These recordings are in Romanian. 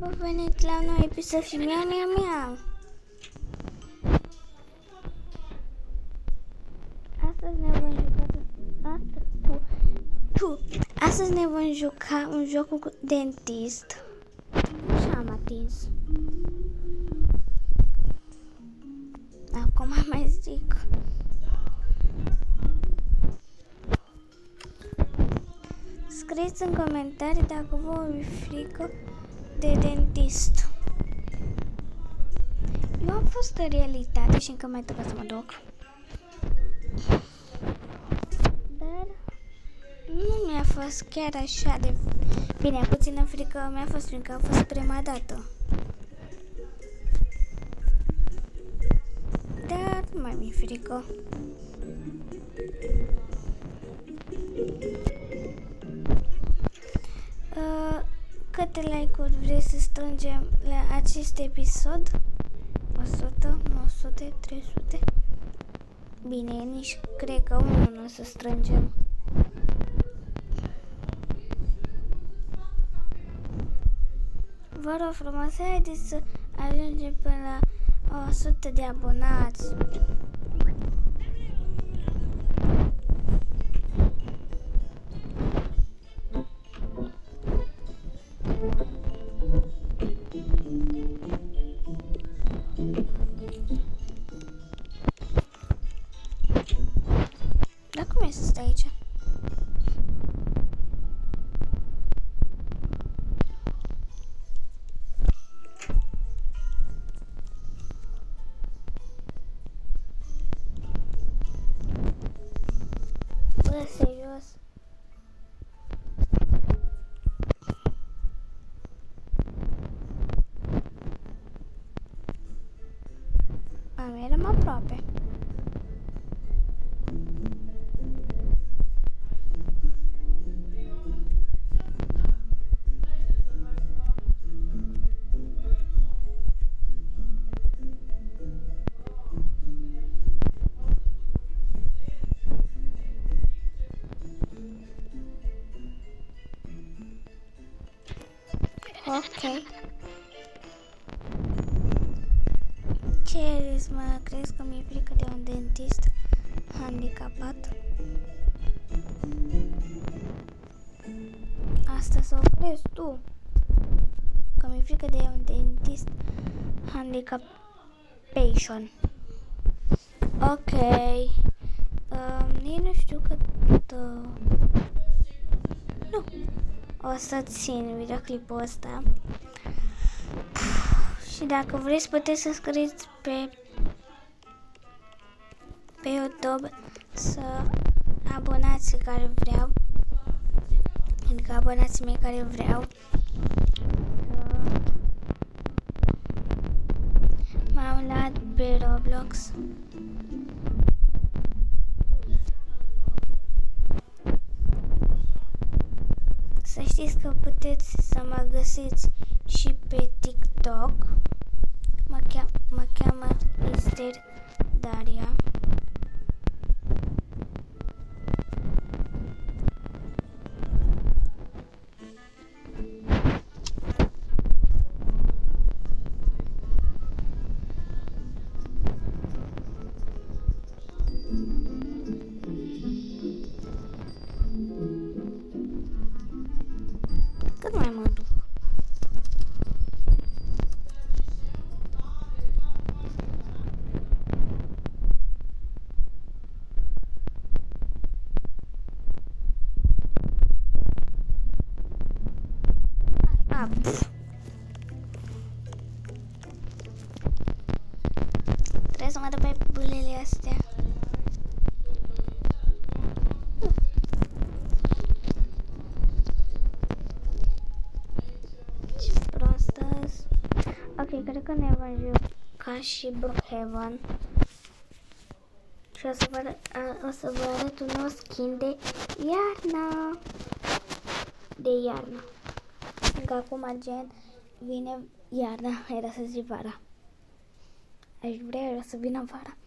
Bun venit la un nou episod și miau. Astăzi ne vom juca un joc cu dentist. Și am atins. Acum mai zic. Scrieți în comentarii dacă vă e frică de dentist. Eu am fost în realitate și încă mai trebuie să mă duc. Dar nu mi-a fost chiar așa de bine, puțină frică mi-a fost, fiindcă a fost prima dată. Dar nu mai mi-e frică. Câte like-uri vrei să strângem la acest episod? 100, 900, 300? Bine, nici cred că unul nu o să strângem. Vă rog frumos, haideți să ajungem până la 100 de abonați. Dar cum e să stai aici? Bă, serios? Eram aproape. Ok. Ce mă crezi că mi-e frică de un dentist handicapat? Asta să o crezi tu, că mi-e frică de un dentist handicapation. Ok. Nici nu știu cât... Nu. O să țin videoclipul ăsta. Și dacă vreți puteți să scrieți pe YouTube să abonați care vreau. Adică abonații mei care vreau. M-am luat pe Roblox. Să știți că puteți să mă găsiți și pe TikTok. Mă cheamă Esther Daria. Cât mai mă duc? Trebuie să mă dă pe bulele astea. Ce prostă-s. Ok, cred că ne vom juca și Brookhaven. Și o să vă arăt un nou skin de iarnă. De iarnă. Că acum gen vine iarna, era să zic vara. Aș vrea să vină vara.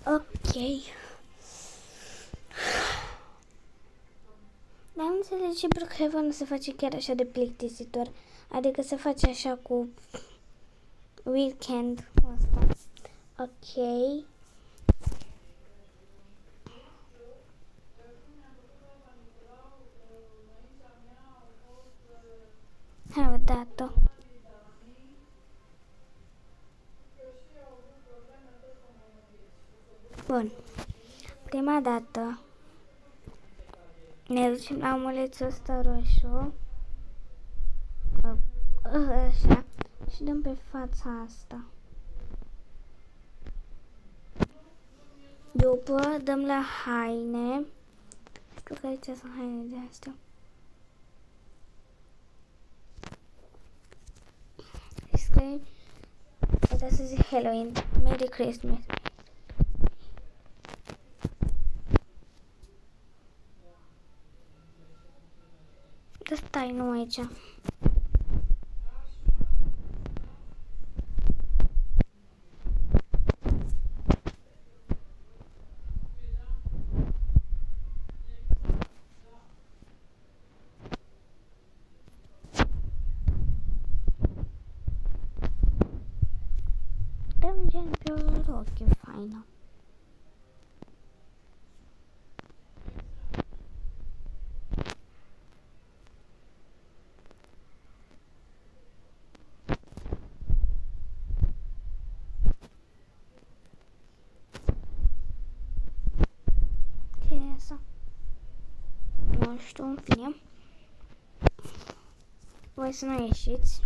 Ok. ce Brookhaven nu se face chiar așa de plictisitor. Adică se face așa cu weekend ăsta. Ok. Hai o dată. Bun. Prima dată ne ducem la omulețul ăsta roșu. Așa. Și dăm pe fața asta. După dăm la haine. Știu că aici sunt haine de astea. Scrie, uite să zic Halloween, Merry Christmas. Da, stai, nu aici. Dăm gen pe o roche faină. Ce e asta? Nu știu, în fine. Voi să nu ieșiți.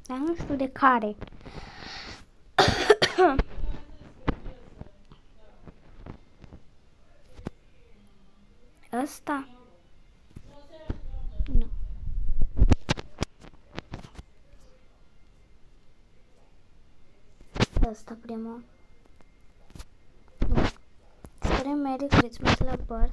Dar nu știu de care. Ăsta? Nu. Ăsta primul. Spune Merry Christmas la păr.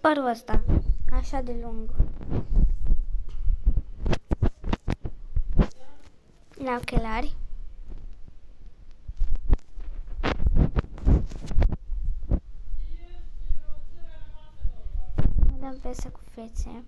Părul ăsta, așa de lung. La ochelari. Dăm piesă cu fețe.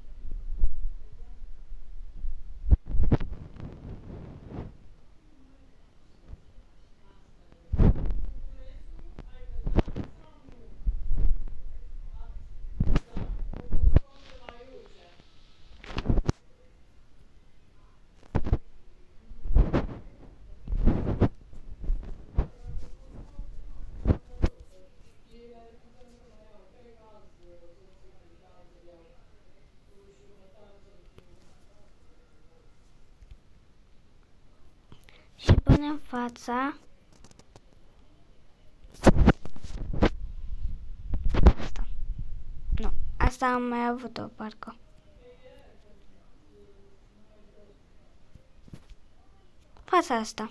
Și punem fața asta. Nu, asta am mai avut-o parcă. Fața asta.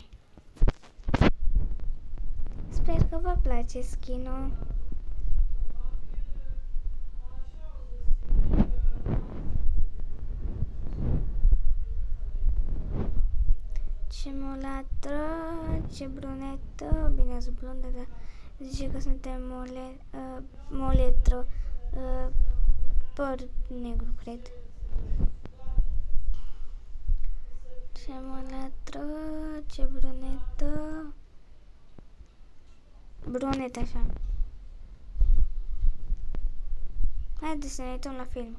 Sper că vă place skin-ul. Ce mulatră, ce brunetă, bine sunt blondă, dar zice că suntem moletro, păr negru, cred. Ce mulatră, ce brunetă, brunetă așa. Haideți să ne uităm la film.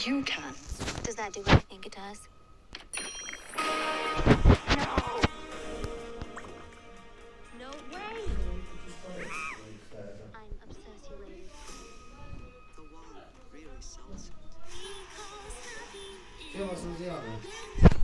you can. Does that do what I think it does? No way! I'm obsessulated. The wall really sells it. 这样是这样的。